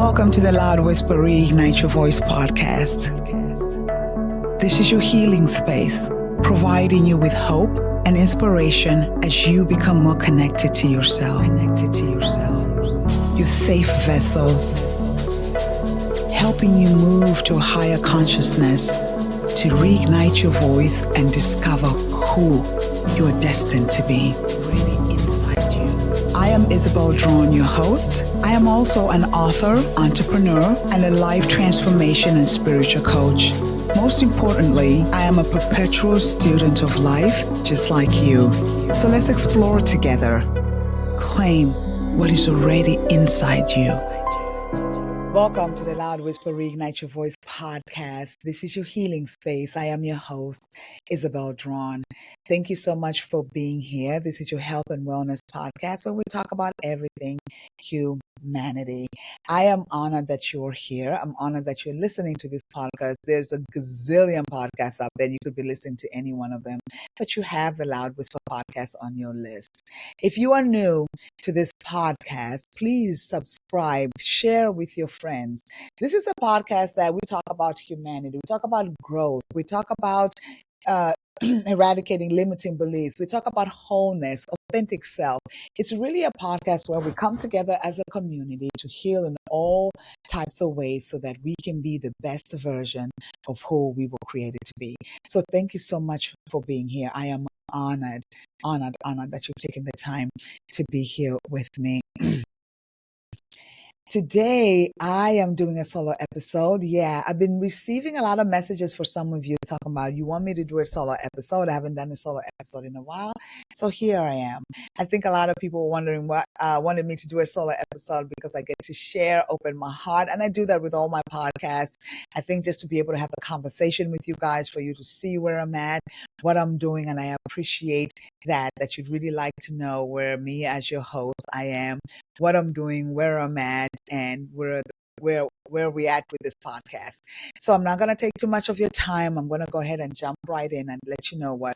Welcome to the Loud Whisper Reignite Your Voice podcast. This is your healing space, providing you with hope and inspiration as you become more connected to yourself. Your safe vessel, helping you move to a higher consciousness to reignite your voice and discover who you are destined to be really inside you. I am Isabel Draughon, your host. I am also an author, entrepreneur, and a life transformation and spiritual coach. Most importantly, I am a perpetual student of life, just like you. So let's explore together. Claim what is already inside you. Welcome to the Loud Whisper Reignite Your Voice podcast. This is your healing space. I am your host, Isabel Draughon. Thank you so much for being here. This is your health and wellness podcast where we talk about everything humanity. I am honored that you're here. I'm honored that you're listening to this podcast. There's a gazillion podcasts out there. You could be listening to any one of them, but you have the Loud Whisper podcast on your list. If you are new to this podcast, please subscribe, share with your friends. This is a podcast that we talk about humanity. We talk about growth. We talk about eradicating limiting beliefs. We talk about wholeness, authentic self. It's really a podcast where we come together as a community to heal in all types of ways so that we can be the best version of who we were created to be. So thank you so much for being here. I am honored that you've taken the time to be here with me. Today, I am doing a solo episode. Yeah, I've been receiving a lot of messages for some of you talking about, you want me to do a solo episode. I haven't done a solo episode in a while. So here I am. I think a lot of people were wondering what wanted me to do a solo episode because I get to share, open my heart. And I do that with all my podcasts. I think just to be able to have the conversation with you guys, for you to see where I'm at, what I'm doing. And I appreciate that you'd really like to know where me as your host, I am, what I'm doing, where I'm at, and where we at with this podcast. So I'm not going to take too much of your time. I'm going to go ahead and jump right in and let you know what,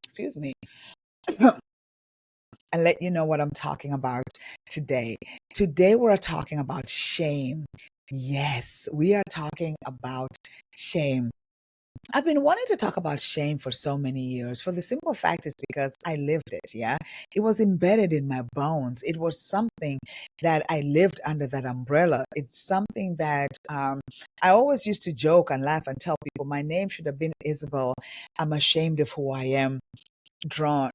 excuse me, and let you know what I'm talking about today. Today we're talking about shame. Yes, we are talking about shame. I've been wanting to talk about shame for so many years. For the simple fact is because I lived it, yeah? It was embedded in my bones. It was something that I lived under that umbrella. It's something that I always used to joke and laugh and tell people, my name should have been Isabel. I'm ashamed of who I am. Drawn.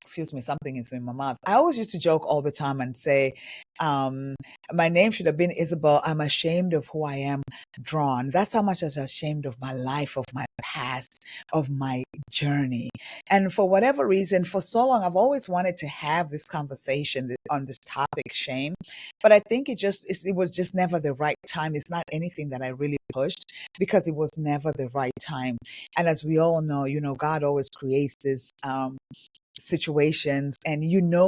Excuse me, something is in my mouth. I always used to joke all the time and say, my name should have been Isabel. I'm ashamed of who I am, Drawn. That's how much I was ashamed of my life, of my past, of my journey. And for whatever reason, for so long, I've always wanted to have this conversation on this topic, shame. But I think it was just never the right time. It's not anything that I really pushed because it was never the right time. And as we all know, God always creates this situations, and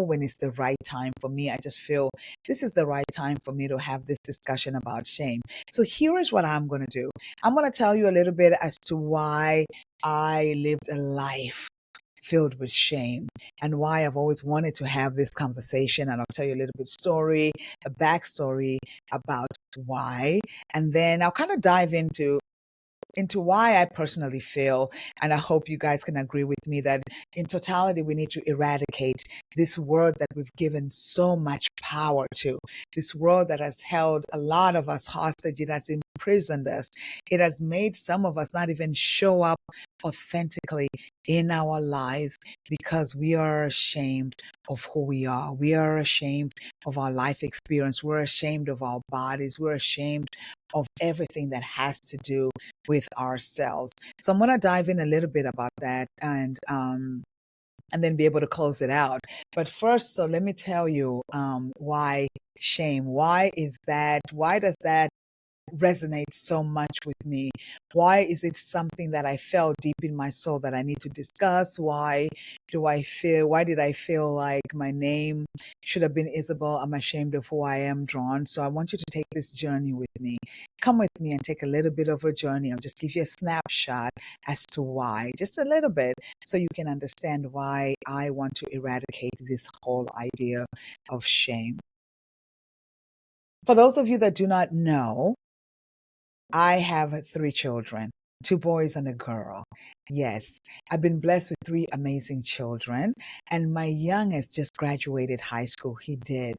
when it's the right time. For me, I just feel this is the right time for me to have this discussion about shame. So here is what I'm going to do. I'm going to tell you a little bit as to why I lived a life filled with shame and why I've always wanted to have this conversation. And I'll tell you a little bit a backstory about why, and then I'll kind of dive into why I personally feel, and I hope you guys can agree with me, that in totality, we need to eradicate this world that we've given so much power to, this world that has held a lot of us hostage. It has imprisoned us. It has made some of us not even show up authentically in our lives because we are ashamed of who we are. We are ashamed of our life experience. We're ashamed of our bodies. We're ashamed of everything that has to do with ourselves. So I'm going to dive in a little bit about that and then be able to close it out. But first, so let me tell you why shame. Why does that resonate so much with me? Why is it something that I felt deep in my soul that I need to discuss? Why did I feel like my name should have been Isabel? I'm ashamed of who I am, Drawn. So I want you to take this journey with me. Come with me and take a little bit of a journey. I'll just give you a snapshot as to why, just a little bit, so you can understand why I want to eradicate this whole idea of shame. For those of you that do not know, I have 3 children, 2 boys and a girl. Yes, I've been blessed with 3 amazing children, and my youngest just graduated high school. He did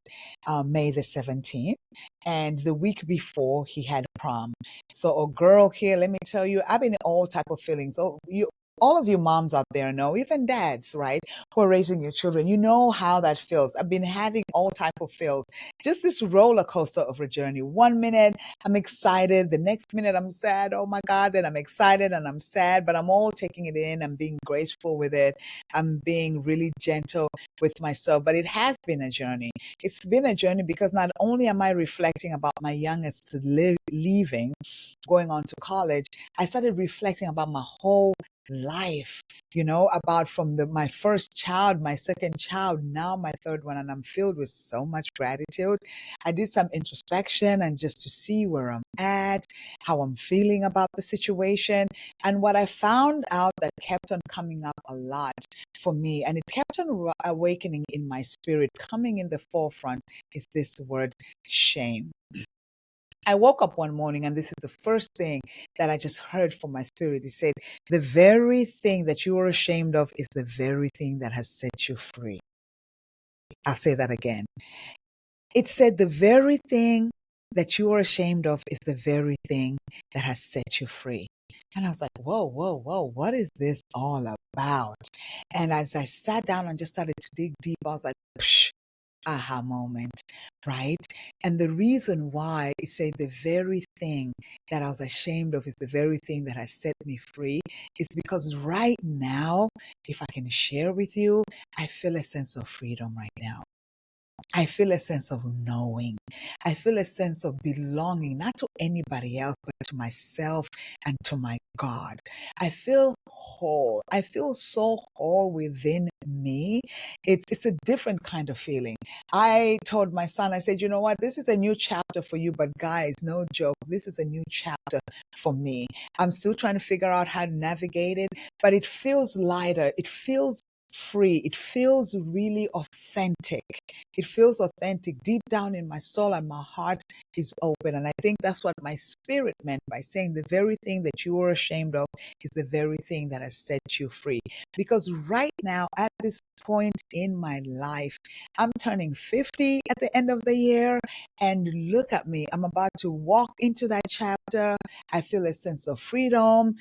May the 17th, and the week before he had prom. So a girl here, let me tell you, I've been in all type of feelings. Oh, you. All of you moms out there know, even dads, right, who are raising your children, you know how that feels. I've been having all type of feels. Just this roller coaster of a journey. One minute I'm excited. The next minute I'm sad. Oh my God. Then I'm excited and I'm sad, but I'm all taking it in. I'm being graceful with it. I'm being really gentle with myself. But it has been a journey. It's been a journey because not only am I reflecting about my youngest leaving, going on to college, I started reflecting about my whole life, about from my first child, my second child, now my third one, and I'm filled with so much gratitude. I did some introspection and just to see where I'm at, how I'm feeling about the situation. And what I found out that kept on coming up a lot for me, and it kept on awakening in my spirit, coming in the forefront, is this word shame. I woke up one morning and this is the first thing that I just heard from my spirit. It said, the very thing that you are ashamed of is the very thing that has set you free. I'll say that again. It said, the very thing that you are ashamed of is the very thing that has set you free. And I was like, whoa, whoa, whoa, what is this all about? And as I sat down and just started to dig deep, I was like, psh, aha moment, right? And the reason why it said the very thing that I was ashamed of is the very thing that has set me free is because right now, if I can share with you, I feel a sense of freedom right now. I feel a sense of knowing. I feel a sense of belonging, not to anybody else, but to myself and to my God. I feel whole. I feel so whole within me. It's a different kind of feeling. I told my son, I said, you know what? This is a new chapter for you, but guys, no joke. This is a new chapter for me. I'm still trying to figure out how to navigate it, but it feels lighter. It feels free. It feels really authentic. It feels authentic deep down in my soul, and my heart is open. And I think that's what my spirit meant by saying the very thing that you are ashamed of is the very thing that has set you free. Because right now, at this point in my life, I'm turning 50 at the end of the year, and look at me. I'm about to walk into that chapter. I feel a sense of freedom,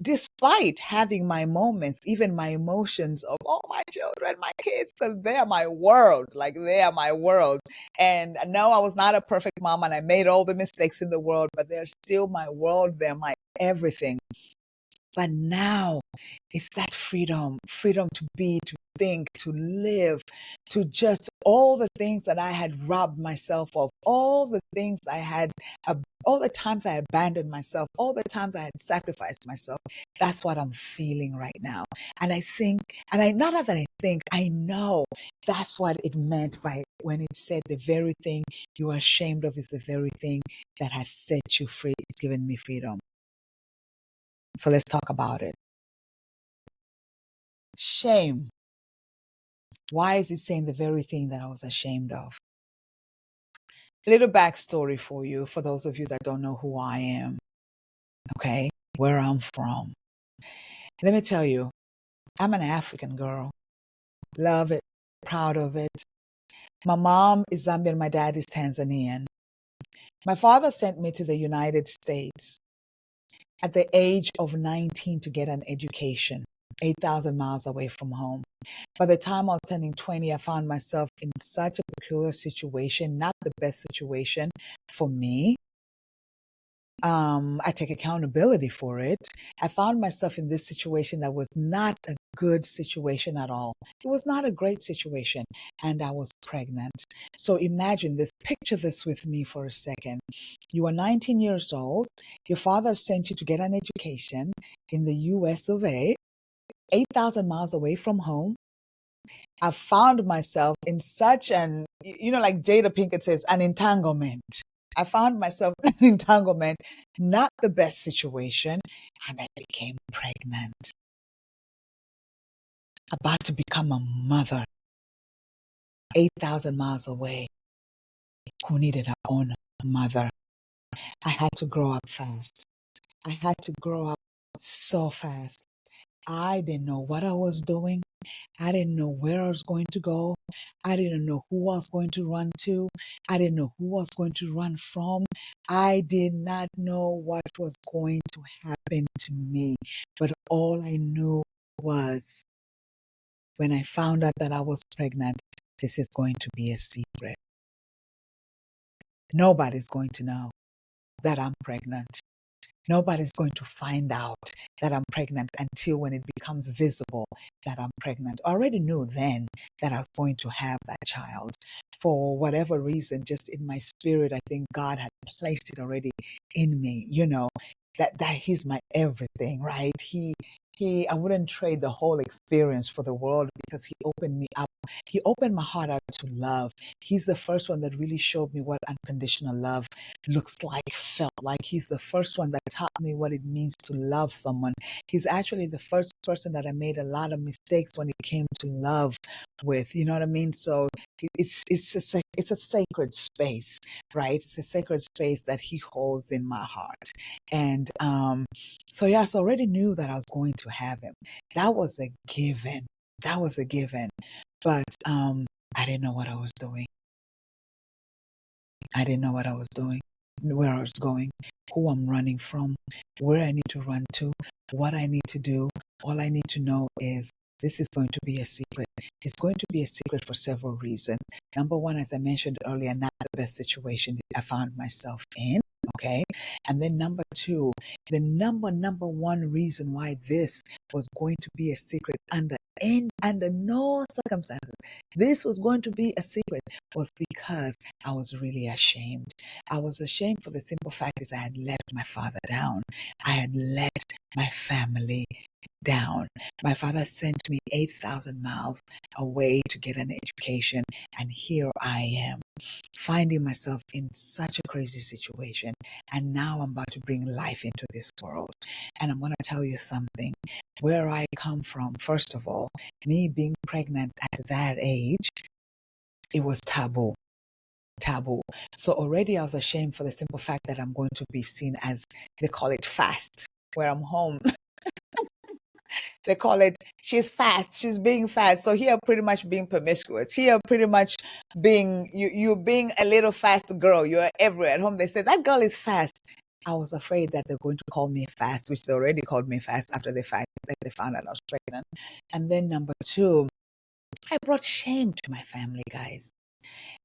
despite having my moments, even my emotions of, oh, my children, my kids, because they are my world. Like, they are my world. And no, I was not a perfect mom and I made all the mistakes in the world, but they're still my world. They're my everything. But now it's that freedom to be, to think, to live, to just all the things that I had robbed myself of, all the things I had, all the times I abandoned myself, all the times I had sacrificed myself. That's what I'm feeling right now. And I think, not that I think, I know that's what it meant by when it said the very thing you are ashamed of is the very thing that has set you free. It's given me freedom. So let's talk about it. Shame. Why is it saying the very thing that I was ashamed of? A little backstory for you, for those of you that don't know who I am, okay, where I'm from. Let me tell you, I'm an African girl. Love it, proud of it. My mom is Zambian, my dad is Tanzanian. My father sent me to the United States at the age of 19 to get an education, 8,000 miles away from home. By the time I was turning 20, I found myself in such a peculiar situation, not the best situation for me. I take accountability for it. I found myself in this situation that was not a good situation at all. It was not a great situation, and I was pregnant. So imagine this, picture this with me for a second. You are 19 years old. Your father sent you to get an education in the US of A, 8,000 miles away from home. I found myself in such an, like Jada Pinkett says, an entanglement. I found myself in an entanglement, not the best situation, and I became pregnant. About to become a mother, 8,000 miles away, who needed her own mother. I had to grow up fast. I had to grow up so fast. I didn't know what I was doing. I didn't know where I was going to go. I didn't know who I was going to run to. I didn't know who I was going to run from. I did not know what was going to happen to me. But all I knew was when I found out that I was pregnant, this is going to be a secret. Nobody's going to know that I'm pregnant. Nobody's going to find out that I'm pregnant until when it becomes visible that I'm pregnant. I already knew then that I was going to have that child. For whatever reason, just in my spirit, I think God had placed it already in me, that he's my everything, right? I wouldn't trade the whole experience for the world because he opened me up. He opened my heart up to love. He's the first one that really showed me what unconditional love looks like, felt like. He's the first one that taught me what it means to love someone. He's actually the first person that I made a lot of mistakes when it came to love with. You know what I mean? So it's a sacred space, right? It's a sacred space that he holds in my heart. And so yes, I already knew that I was going to have him. That was a given. That was a given. But I didn't know what I was doing. I didn't know what I was doing, where I was going, who I'm running from, where I need to run to, what I need to do. All I need to know is this is going to be a secret. It's going to be a secret for several reasons. Number one, as I mentioned earlier, not the best situation that I found myself in. Okay. And then number two, the number one reason why this was going to be a secret under no circumstances, this was going to be a secret was because I was really ashamed. I was ashamed for the simple fact is I had let my father down. I had let my family down. My father sent me 8,000 miles away to get an education, and here I am, finding myself in such a crazy situation. And now I'm about to bring life into this world. And I'm going to tell you something. Where I come from, first of all, me being pregnant at that age, it was taboo. So already I was ashamed for the simple fact that I'm going to be seen as, they call it fast, where I'm home. They call it, she's fast, she's being fast. So here pretty much being promiscuous. Here pretty much being, you being a little fast girl. You're everywhere. At home they say, that girl is fast. I was afraid that they're going to call me fast, which they already called me fast after the fact that they found out I was pregnant. And then number two, I brought shame to my family, guys.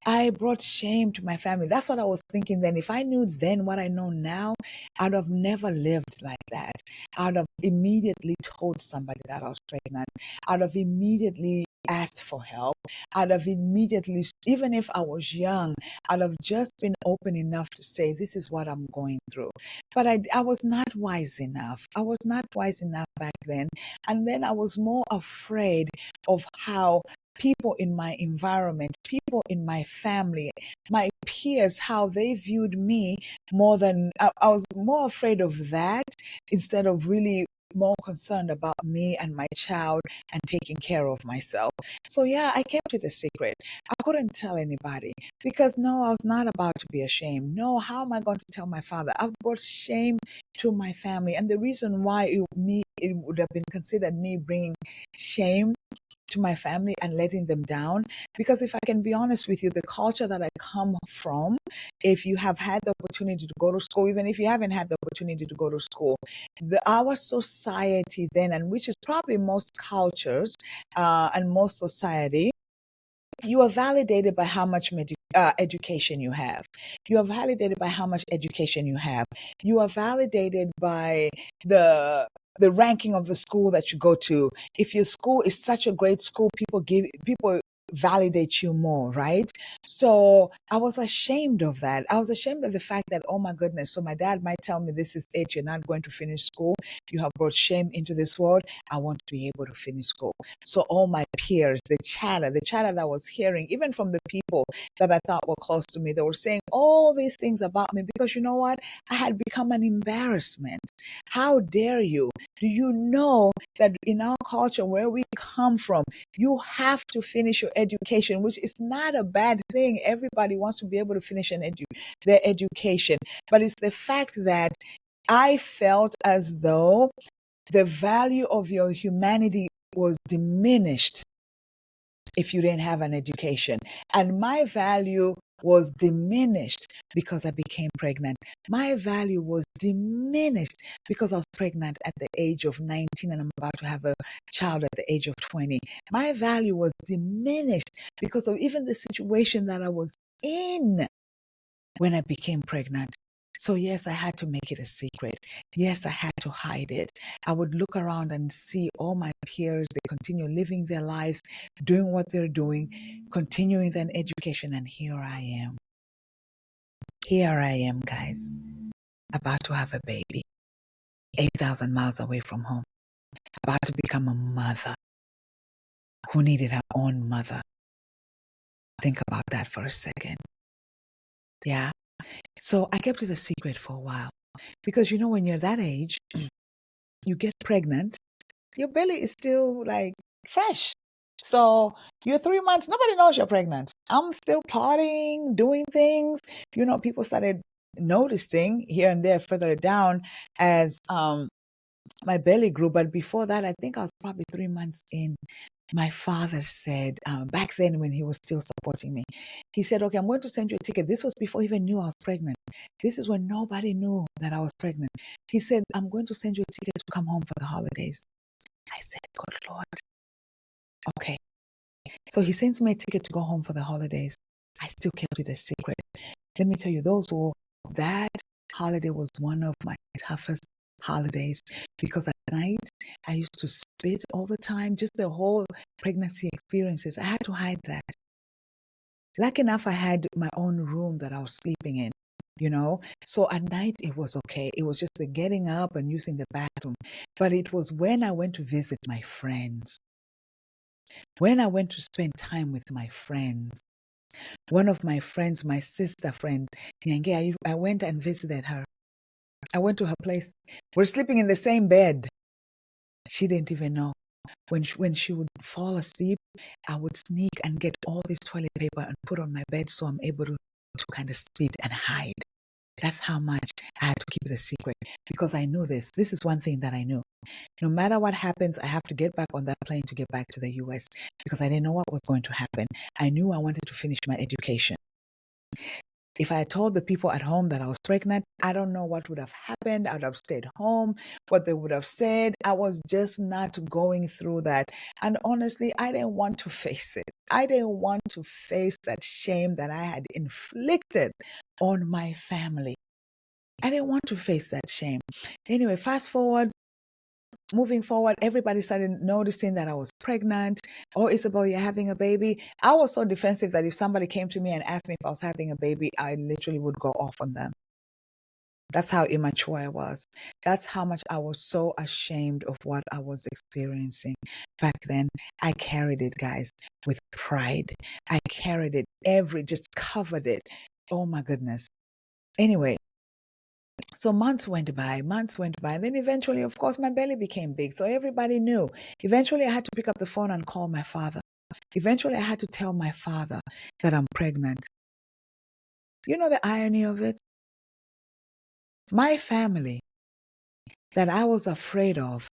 I brought shame to my family. That's what I was thinking then. If I knew then what I know now, I'd have never lived like that. I'd have immediately told somebody that I was pregnant. I'd have immediately asked for help. I'd have immediately, even if I was young, I'd have just been open enough to say, this is what I'm going through. But I was not wise enough. I was not wise enough back then. And then I was more afraid of how people in my environment, people in my family, my peers, how they viewed me more than, I was more afraid of that instead of really more concerned about me and my child and taking care of myself. So yeah, I kept it a secret. I couldn't tell anybody because no, I was not about to be ashamed. No, how am I going to tell my father? I've brought shame to my family. And the reason why it would have been considered me bringing shame to my family and letting them down. Because if I can be honest with you, the culture that I come from, if you have had the opportunity to go to school, even if you haven't had the opportunity to go to school, our society then, and which is probably most cultures and most society, you are validated by how much education you have. You are validated by how much education you have. You are validated by the ranking of the school that you go to. If your school is such a great school, people validate you more, right? So I was ashamed of that. I was ashamed of the fact that, oh my goodness, so my dad might tell me, this is it, you're not going to finish school. You have brought shame into this world. I want to be able to finish school. So all my peers, the chatter that I was hearing, even from the people that I thought were close to me, they were saying all these things about me because you know what? I had become an embarrassment. How dare you? Do you know that in our culture, where we come from, you have to finish your education, which is not a bad thing. Everybody wants to be able to finish their education. But it's the fact that I felt as though the value of your humanity was diminished if you didn't have an education. And my value was diminished because I became pregnant. My value was diminished because I was pregnant at the age of 19 and I'm about to have a child at the age of 20. My value was diminished because of even the situation that I was in when I became pregnant. So yes, I had to make it a secret. Yes, I had to hide it. I would look around and see all my peers, they continue living their lives, doing what they're doing, continuing their education. And here I am. Here I am, guys, about to have a baby, 8,000 miles away from home, about to become a mother who needed her own mother. Think about that for a second. Yeah. So I kept it a secret for a while because, you know, when you're that age, you get pregnant, your belly is still like fresh. So you're 3 months, nobody knows you're pregnant. I'm still partying, doing things. You know, people started noticing here and there further down as my belly grew. But before that, I think I was probably 3 months in. My father said, back then when he was still supporting me, he said, okay, I'm going to send you a ticket. This was before he even knew I was pregnant. This is when nobody knew that I was pregnant. He said, I'm going to send you a ticket to come home for the holidays. I said, good Lord. Okay. So he sends me a ticket to go home for the holidays. I still kept it a secret. Let me tell you, that holiday was one of my toughest holidays because at night I used to spit all the time, just the whole pregnancy experiences. I had to hide that. Lucky enough, I had my own room that I was sleeping in, you know. So at night it was okay. It was just the getting up and using the bathroom. But it was when I went to visit my friends, when I went to spend time with my friends. One of my friends, my sister friend, Nyange, I went and visited her. I went to her place. We're sleeping in the same bed. She didn't even know. When she would fall asleep, I would sneak and get all this toilet paper and put on my bed so I'm able to kind of spit and hide. That's how much I had to keep it a secret because I knew this. This is one thing that I knew. No matter what happens, I have to get back on that plane to get back to the US because I didn't know what was going to happen. I knew I wanted to finish my education. If I had told the people at home that I was pregnant, I don't know what would have happened. I would have stayed home, what they would have said. I was just not going through that. And honestly, I didn't want to face it. I didn't want to face that shame that I had inflicted on my family. I didn't want to face that shame. Anyway, fast forward. Moving forward, everybody started noticing that I was pregnant. Oh, Isabel, you're having a baby. I was so defensive that if somebody came to me and asked me if I was having a baby, I literally would go off on them. That's how immature I was. That's how much I was so ashamed of what I was experiencing back then. I carried it, guys, with pride. I carried it just covered it. Oh my goodness. Anyway, so months went by. And then eventually, of course, my belly became big. So everybody knew. Eventually, I had to pick up the phone and call my father. Eventually, I had to tell my father that I'm pregnant. You know the irony of it? My family that I was afraid of,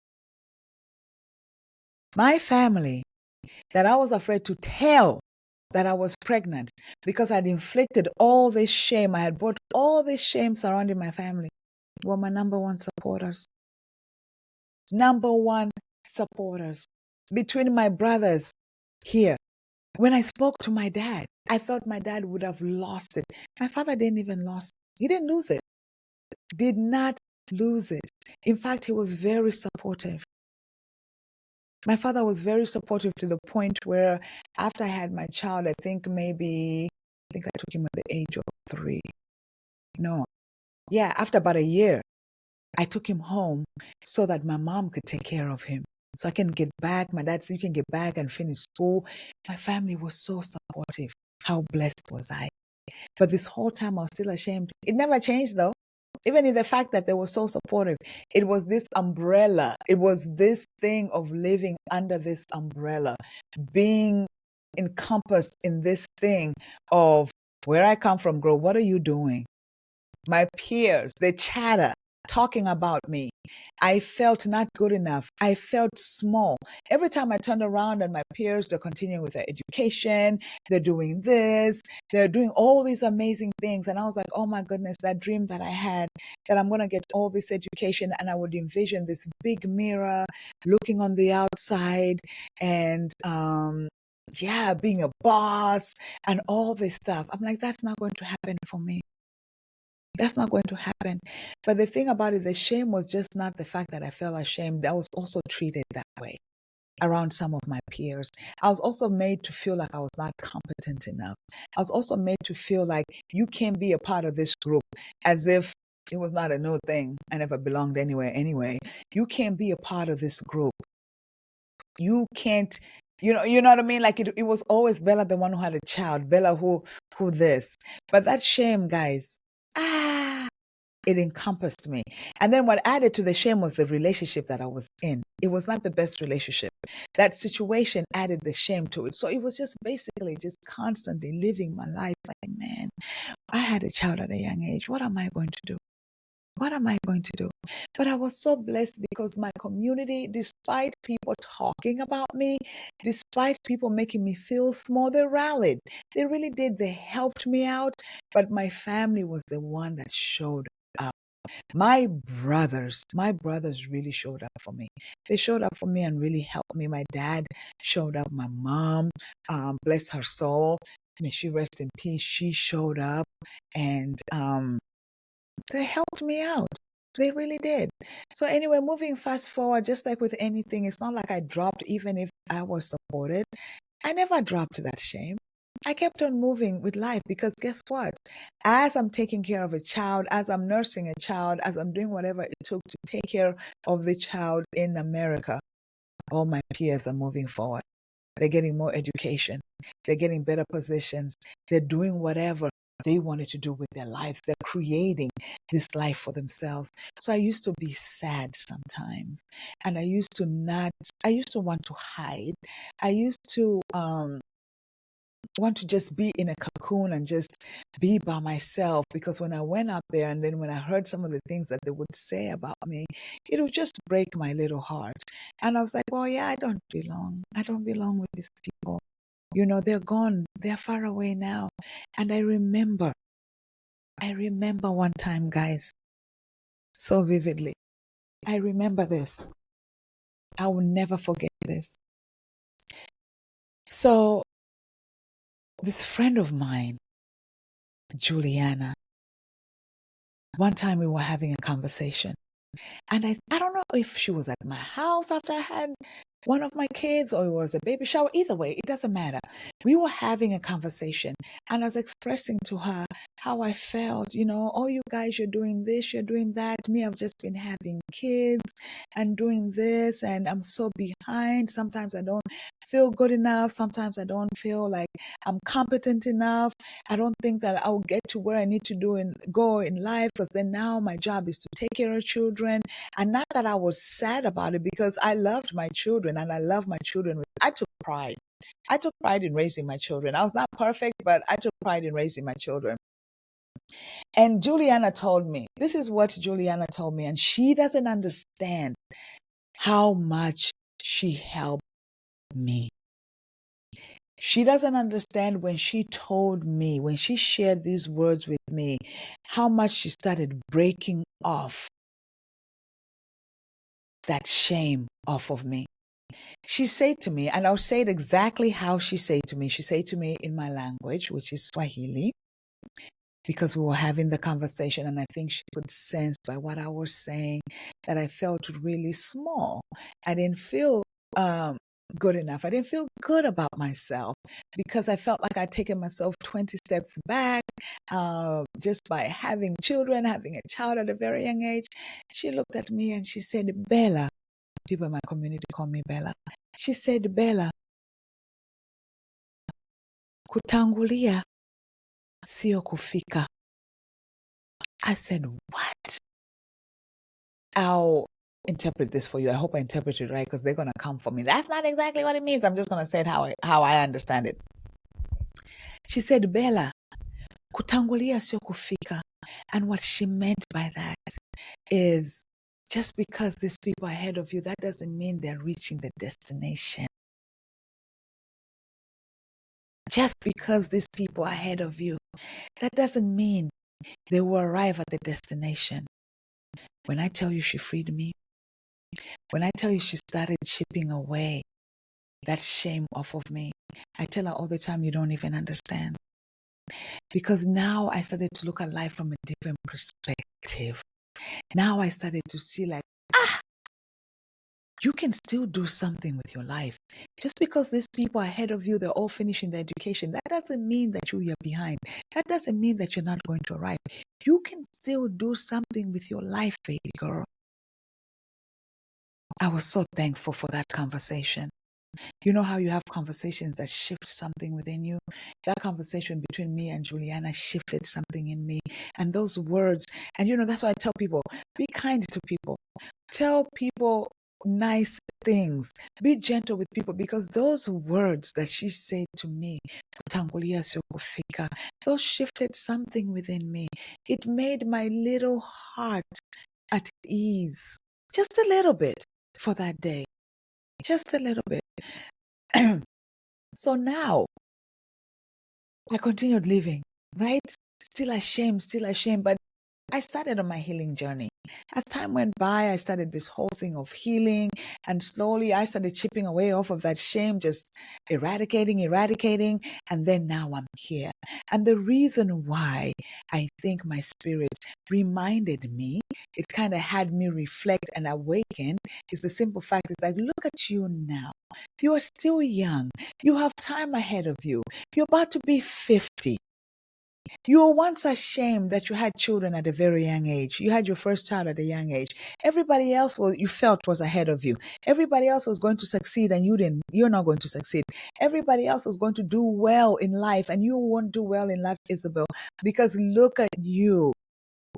my family that I was afraid to tell that I was pregnant because I'd inflicted all this shame. I had brought all this shame surrounding my family. Were my number one supporters. Number one supporters. Between my brothers here. When I spoke to my dad, I thought my dad would have lost it. My father didn't even lose it. He didn't lose it. Did not lose it. In fact, he was very supportive. My father was very supportive to the point where after I had my child, I think I took him at the age of 3. No. Yeah, after about a year, I took him home so that my mom could take care of him. So I can get back. My dad said, you can get back and finish school. My family was so supportive. How blessed was I? But this whole time I was still ashamed. It never changed though. Even in the fact that they were so supportive, it was this umbrella. It was this thing of living under this umbrella, being encompassed in this thing of where I come from, girl, what are you doing? My peers, they chatter, talking about me. I felt not good enough. I felt small. Every time I turned around and my peers, they're continuing with their education. They're doing this. They're doing all these amazing things. And I was like, oh my goodness, that dream that I had, that I'm going to get all this education. And I would envision this big mirror looking on the outside and, yeah, being a boss and all this stuff. I'm like, that's not going to happen for me. That's not going to happen. But the thing about it, the shame was just not the fact that I felt ashamed. I was also treated that way around some of my peers. I was also made to feel like I was not competent enough. I was also made to feel like you can't be a part of this group, as if it was not a no thing. I never belonged anywhere anyway. You can't be a part of this group. You can't, you know what I mean? Like it was always Bella, the one who had a child, Bella who this. But that shame, guys, it encompassed me. And then what added to the shame was the relationship that I was in. It was not the best relationship. That situation added the shame to it. So it was just basically just constantly living my life like, man, I had a child at a young age. What am I going to do? What am I going to do? But I was so blessed because my community, despite people talking about me, despite people making me feel small, they rallied. They really did. They helped me out. But my family was the one that showed up. My brothers really showed up for me. They showed up for me and really helped me. My dad showed up. My mom, bless her soul, may she rest in peace. She showed up and they helped me out. They really did. So anyway, moving fast forward, just like with anything, it's not like I dropped even if I was supported. I never dropped that shame. I kept on moving with life because guess what? As I'm taking care of a child, as I'm nursing a child, as I'm doing whatever it took to take care of the child in America, all my peers are moving forward. They're getting more education. They're getting better positions. They're doing whatever they wanted to do with their lives. They're creating this life for themselves. So I used to be sad sometimes. And I used to want to hide. I used to want to just be in a cocoon and just be by myself, because when I went out there and then when I heard some of the things that they would say about me, it would just break my little heart. And I was like, well, yeah, I don't belong. I don't belong with these people. They're gone. They're far away now. And I remember one time, guys, so vividly. I remember this. I will never forget this. So this friend of mine, Juliana, one time we were having a conversation. And I don't know if she was at my house after I had one of my kids or it was a baby shower. Either way, it doesn't matter. We were having a conversation and I was expressing to her how I felt, oh, you guys, you're doing this, you're doing that. Me, I've just been having kids and doing this and I'm so behind. Sometimes I don't feel good enough. Sometimes I don't feel like I'm competent enough. I don't think that I'll get to where I need to go in life, because then now my job is to take care of children. And not that I was sad about it, because I loved my children and I love my children. I took pride. I took pride in raising my children. I was not perfect, but I took pride in raising my children. And Juliana told me, this is what Juliana told me, and she doesn't understand how much she helped me. She doesn't understand when she told me, when she shared these words with me, how much she started breaking off that shame off of me. She said to me, and I'll say it exactly how she said to me. She said to me in my language, which is Swahili, because we were having the conversation, and I think she could sense by what I was saying that I felt really small. I didn't feel good enough. I didn't feel good about myself because I felt like I'd taken myself 20 steps back just by having children, having a child at a very young age. She looked at me and she said, Bella, people in my community call me Bella. She said, Bella, kutangulia sio kufika. I said, what? I'll interpret this for you. I hope I interpret it right because they're going to come for me. That's not exactly what it means. I'm just going to say it how I understand it. She said, Bella, kutangulia sio kufika. And what she meant by that is just because these people are ahead of you, that doesn't mean they're reaching the destination. Just because these people are ahead of you, that doesn't mean they will arrive at the destination. When I tell you she freed me, when I tell you she started chipping away that shame off of me, I tell her all the time, you don't even understand. Because now I started to look at life from a different perspective. Now I started to see like, you can still do something with your life. Just because these people are ahead of you, they're all finishing their education, that doesn't mean that you're behind. That doesn't mean that you're not going to arrive. You can still do something with your life, baby girl. I was so thankful for that conversation. You know how you have conversations that shift something within you? That conversation between me and Juliana shifted something in me. And those words, and that's why I tell people, be kind to people. Tell people nice things. Be gentle with people, because those words that she said to me, kutangulia sio kufika, those shifted something within me. It made my little heart at ease, just a little bit for that day, just a little bit. So now I continued living, right? Still ashamed, but I started on my healing journey. As time went by, I started this whole thing of healing, and slowly I started chipping away off of that shame, just eradicating, and then now I'm here. And the reason why I think my spirit reminded me, it kind of had me reflect and awaken, is the simple fact, it's like, look at you now. You are still young. You have time ahead of you. You're about to be 50. You were once ashamed that you had children at a very young age. You had your first child at a young age. Everybody else you felt was ahead of you. Everybody else was going to succeed and you didn't. You're not going to succeed. Everybody else was going to do well in life and you won't do well in life, Isabel, because look at you.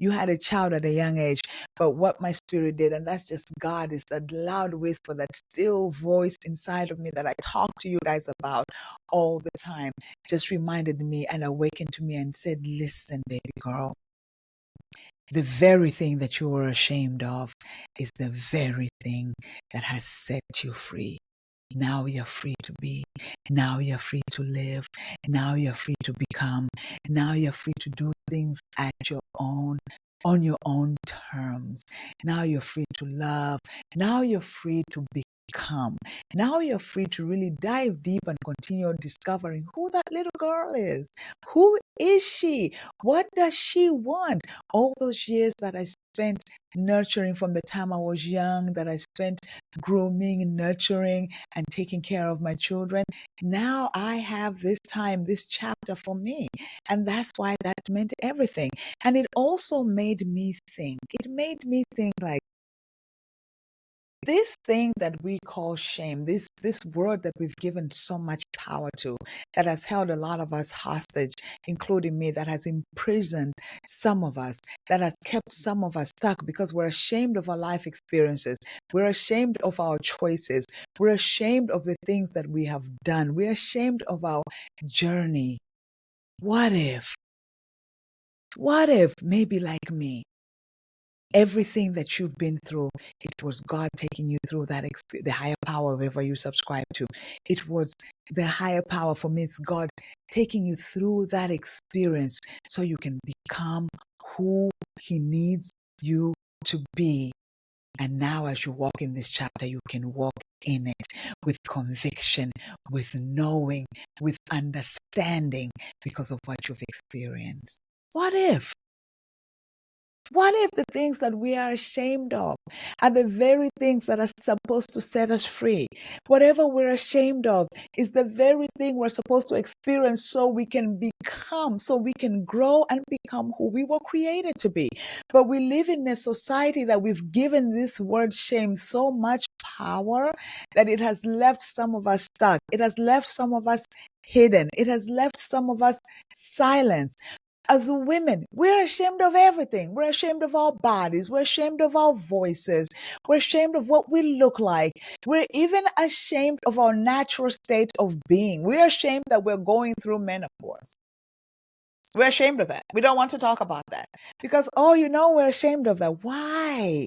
You had a child at a young age, but what my spirit did, and that's just God, is that loud whisper, that still voice inside of me that I talk to you guys about all the time, just reminded me and awakened to me and said, listen, baby girl, the very thing that you were ashamed of is the very thing that has set you free. Now you're free to be. Now you're free to live. Now you're free to become. Now you're free to do things at your own, on your own terms. Now you're free to love. Now you're free to become. Now you're free to really dive deep and continue discovering who that little girl is. Who is she? What does she want? All those years that I spent nurturing from the time I was young, that I spent grooming, nurturing, and taking care of my children. Now I have this time, this chapter for me. And that's why that meant everything. And it also made me think. It made me think like, this thing that we call shame, this word that we've given so much power to, that has held a lot of us hostage, including me, that has imprisoned some of us, that has kept some of us stuck because we're ashamed of our life experiences. We're ashamed of our choices. We're ashamed of the things that we have done. We're ashamed of our journey. What if maybe like me, everything that you've been through, it was God taking you through that the higher power, wherever you subscribe to. It was the higher power. For me, it's God taking you through that experience so you can become who He needs you to be. And now as you walk in this chapter, you can walk in it with conviction, with knowing, with understanding, because of what you've experienced. What if? What if the things that we are ashamed of are the very things that are supposed to set us free? Whatever we're ashamed of is the very thing we're supposed to experience so we can become, so we can grow and become who we were created to be. But we live in a society that we've given this word shame so much power that it has left some of us stuck. It has left some of us hidden. It has left some of us silenced. As women, we're ashamed of everything. We're ashamed of our bodies. We're ashamed of our voices. We're ashamed of what we look like. We're even ashamed of our natural state of being. We're ashamed that we're going through menopause. We're ashamed of that. We don't want to talk about that because, we're ashamed of that. Why?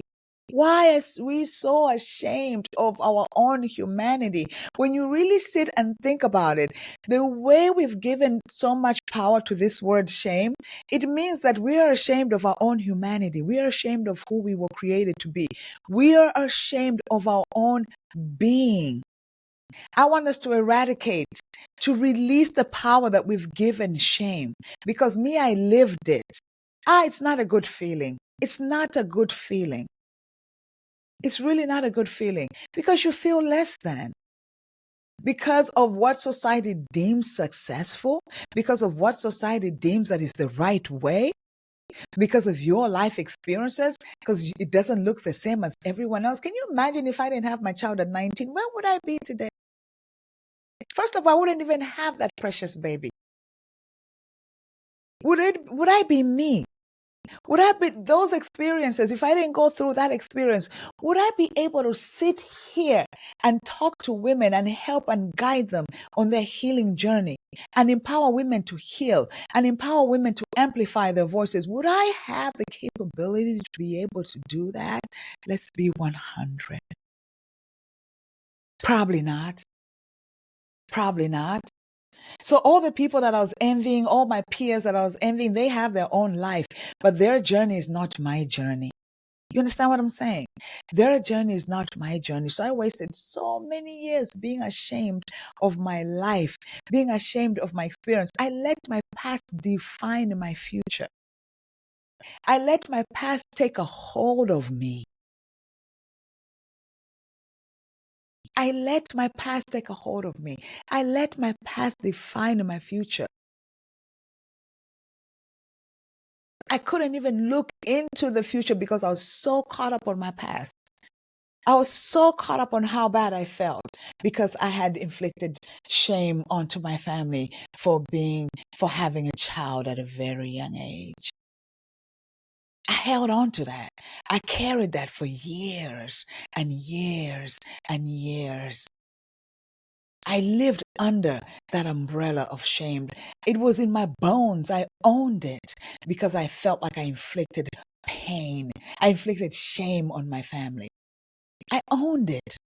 Why are we so ashamed of our own humanity? When you really sit and think about it, the way we've given so much power to this word shame, it means that we are ashamed of our own humanity. We are ashamed of who we were created to be. We are ashamed of our own being. I want us to eradicate, to release the power that we've given shame. Because me, I lived it. It's not a good feeling. It's not a good feeling. It's really not a good feeling because you feel less than. Because of what society deems successful, because of what society deems that is the right way, because of your life experiences, because it doesn't look the same as everyone else. Can you imagine if I didn't have my child at 19? Where would I be today? First of all, I wouldn't even have that precious baby. Would I be me? Would I be those experiences? If I didn't go through that experience, would I be able to sit here and talk to women and help and guide them on their healing journey and empower women to heal and empower women to amplify their voices? Would I have the capability to be able to do that? Let's be 100. Probably not. Probably not. So all the people that I was envying, all my peers that I was envying, they have their own life, but their journey is not my journey. You understand what I'm saying? Their journey is not my journey. So I wasted so many years being ashamed of my life, being ashamed of my experience. I let my past define my future. I let my past take a hold of me. I let my past take a hold of me. I let my past define my future. I couldn't even look into the future because I was so caught up on my past. I was so caught up on how bad I felt because I had inflicted shame onto my family for having a child at a very young age. I held on to that. I carried that for years and years and years. I lived under that umbrella of shame. It was in my bones. I owned it because I felt like I inflicted pain. I inflicted shame on my family. I owned it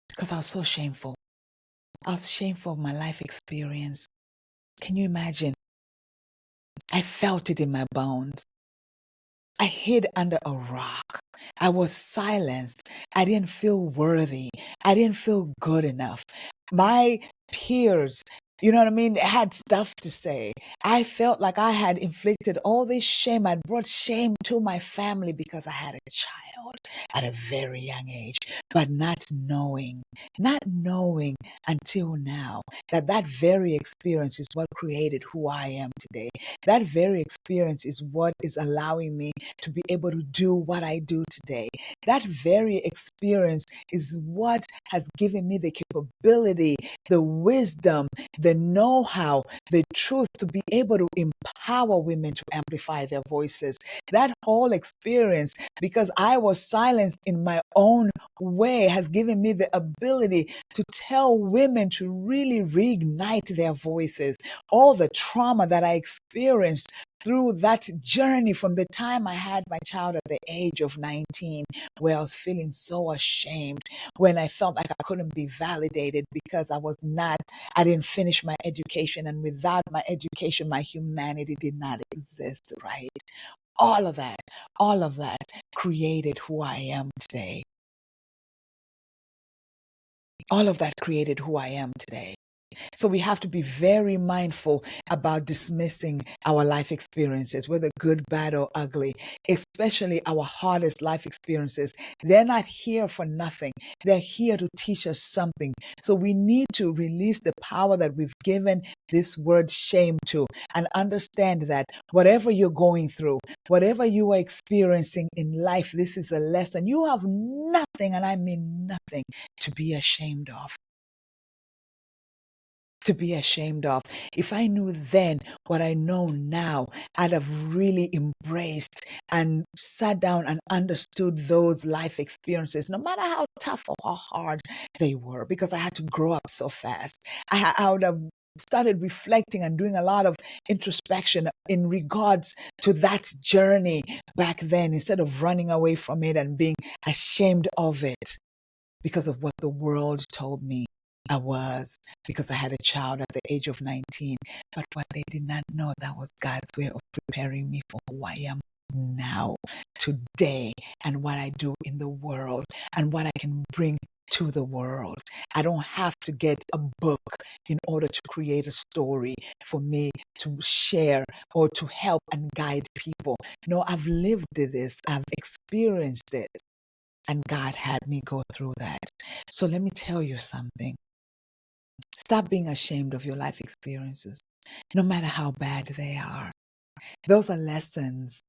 because I was so shameful. I was shameful of my life experience. Can you imagine? I felt it in my bones. I hid under a rock. I was silenced. I didn't feel worthy. I didn't feel good enough. My peers, you know what I mean, had stuff to say. I felt like I had inflicted all this shame. I'd brought shame to my family because I had a child at a very young age, but not knowing until now that very experience is what created who I am today. That very experience is what is allowing me to be able to do what I do today. That very experience is what has given me the capability, the wisdom, the know-how, the truth to be able to empower women to amplify their voices. That whole experience, because I was silenced in my own way, has given me the ability to tell women to really reignite their voices. All the trauma that I experienced through that journey from the time I had my child at the age of 19, where I was feeling so ashamed, when I felt like I couldn't be validated because I didn't finish my education. And without my education, my humanity did not exist, right? All of that created who I am today. All of that created who I am today. So we have to be very mindful about dismissing our life experiences, whether good, bad, or ugly, especially our hardest life experiences. They're not here for nothing. They're here to teach us something. So we need to release the power that we've given this word shame to, and understand that whatever you're going through, whatever you are experiencing in life, this is a lesson. You have nothing, and I mean nothing, to be ashamed of. to be ashamed of. If I knew then what I know now, I'd have really embraced and sat down and understood those life experiences, no matter how tough or how hard they were, because I had to grow up so fast. I would have started reflecting and doing a lot of introspection in regards to that journey back then, instead of running away from it and being ashamed of it because of what the world told me I was, because I had a child at the age of 19. But what they did not know, that was God's way of preparing me for who I am now, today, and what I do in the world and what I can bring to the world. I don't have to get a book in order to create a story for me to share or to help and guide people. No, I've lived this, I've experienced it, and God had me go through that. So let me tell you something. Stop being ashamed of your life experiences, no matter how bad they are. Those are lessons.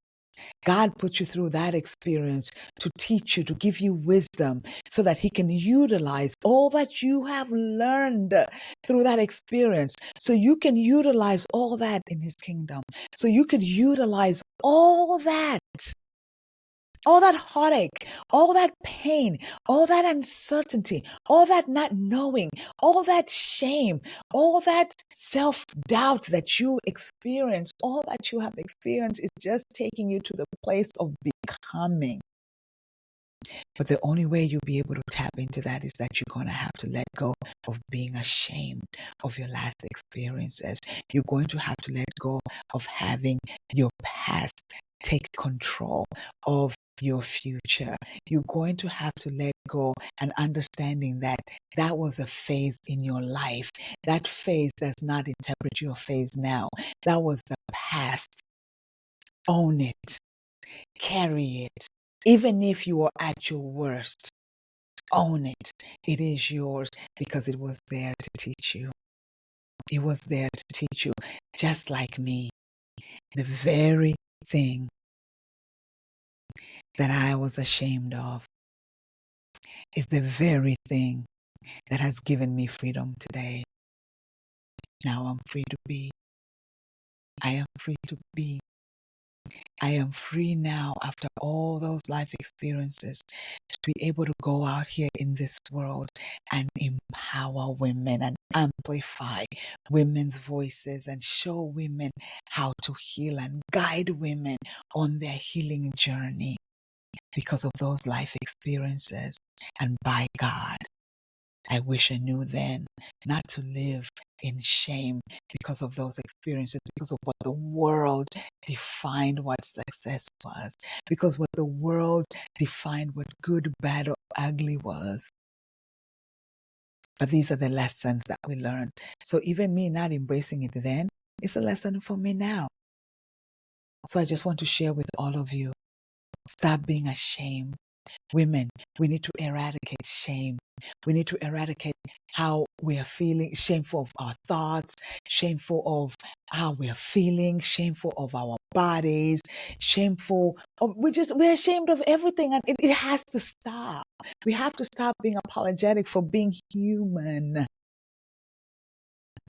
God put you through that experience to teach you, to give you wisdom, so that He can utilize all that you have learned through that experience. So you can utilize all that in His kingdom. So you could utilize all that heartache, all that pain, all that uncertainty, all that not knowing, all that shame, all that self-doubt that you experience, all that you have experienced is just taking you to the place of becoming. But the only way you'll be able to tap into that is that you're going to have to let go of being ashamed of your last experiences. You're going to have to let go of having your past take control of your future. You're going to have to let go and understanding that that was a phase in your life. That phase does not interpret your phase now. That was the past. Own it. Carry it. Even if you are at your worst, own it. It is yours because it was there to teach you. It was there to teach you, just like me. The very thing that I was ashamed of is the very thing that has given me freedom today. Now I'm free to be. I am free to be. I am free now after all those life experiences to be able to go out here in this world and empower women and amplify women's voices and show women how to heal and guide women on their healing journey because of those life experiences. And by God, I wish I knew then not to live in shame because of those experiences, because of what the world defined what success was, because what the world defined what good, bad, or ugly was. But these are the lessons that we learned. So even me not embracing it then, it's a lesson for me now. So I just want to share with all of you, stop being ashamed. Women, we need to eradicate shame. We need to eradicate how we are feeling, shameful of our thoughts, shameful of how we are feeling, shameful of our bodies, shameful of, we're ashamed of everything, and it has to stop. We have to stop being apologetic for being human.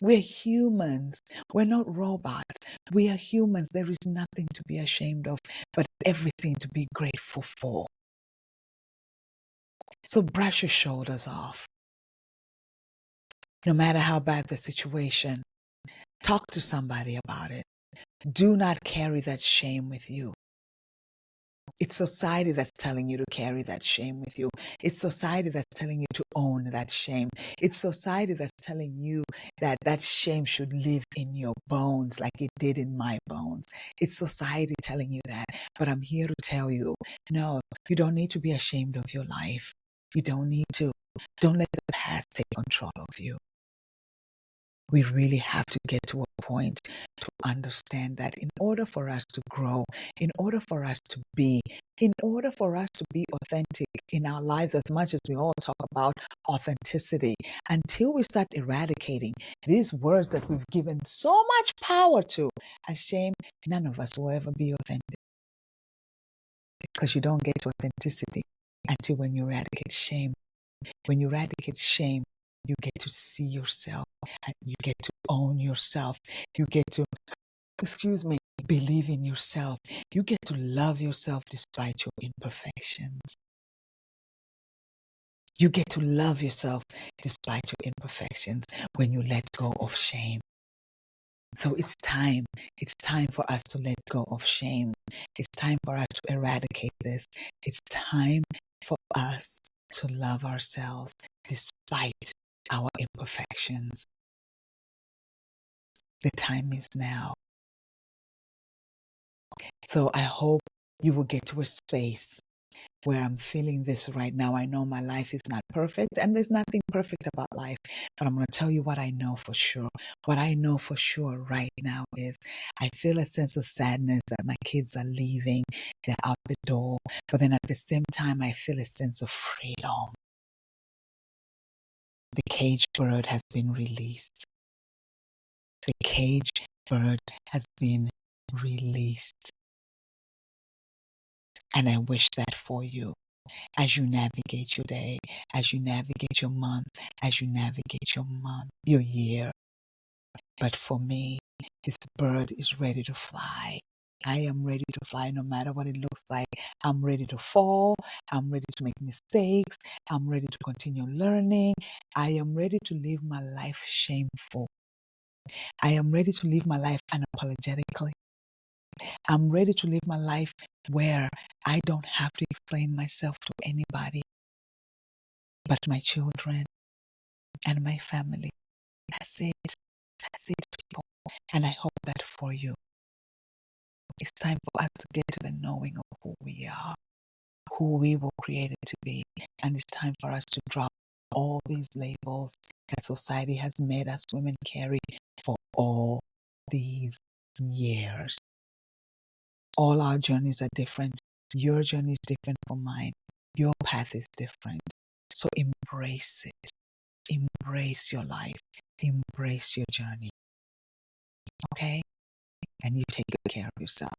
We're humans. We're not robots. We are humans. There is nothing to be ashamed of, but everything to be grateful for. So brush your shoulders off. No matter how bad the situation, talk to somebody about it. Do not carry that shame with you. It's society that's telling you to carry that shame with you. It's society that's telling you to own that shame. It's society that's telling you that that shame should live in your bones like it did in my bones. It's society telling you that. But I'm here to tell you, no, you don't need to be ashamed of your life. You don't need to. Don't let the past take control of you. We really have to get to a point to understand that in order for us to grow, in order for us to be, in order for us to be authentic in our lives, as much as we all talk about authenticity, until we start eradicating these words that we've given so much power to, as shame, none of us will ever be authentic. Because you don't get to authenticity until when you eradicate shame. When you eradicate shame, You get to see yourself. You get to own yourself. You get to, excuse me, believe in yourself. You get to love yourself despite your imperfections. You get to love yourself despite your imperfections when you let go of shame. So it's time. It's time for us to let go of shame. It's time for us to eradicate this. It's time for us to love ourselves despite our imperfections. The time is now. So I hope you will get to a space where I'm feeling this right now. I know my life is not perfect, and there's nothing perfect about life, but I'm going to tell you what I know for sure. What I know for sure right now is I feel a sense of sadness that my kids are leaving, they're out the door, but then at the same time, I feel a sense of freedom. The caged bird has been released. The caged bird has been released. And I wish that for you. As you navigate your day, as you navigate your month, as you navigate your year. But for me, this bird is ready to fly. I am ready to fly no matter what it looks like. I'm ready to fall. I'm ready to make mistakes. I'm ready to continue learning. I am ready to live my life shameful. I am ready to live my life unapologetically. I'm ready to live my life where I don't have to explain myself to anybody but my children and my family. That's it. That's it, people. And I hope that for you. It's time for us to get to the knowing of who we are, who we were created to be. And it's time for us to drop all these labels that society has made us women carry for all these years. All our journeys are different. Your journey is different from mine. Your path is different. So embrace it. Embrace your life. Embrace your journey. Okay? And you take good care of yourself.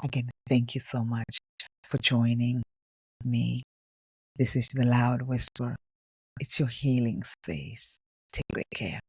Again, thank you so much for joining me. This is the Loud Whisper. It's your healing space. Take great care.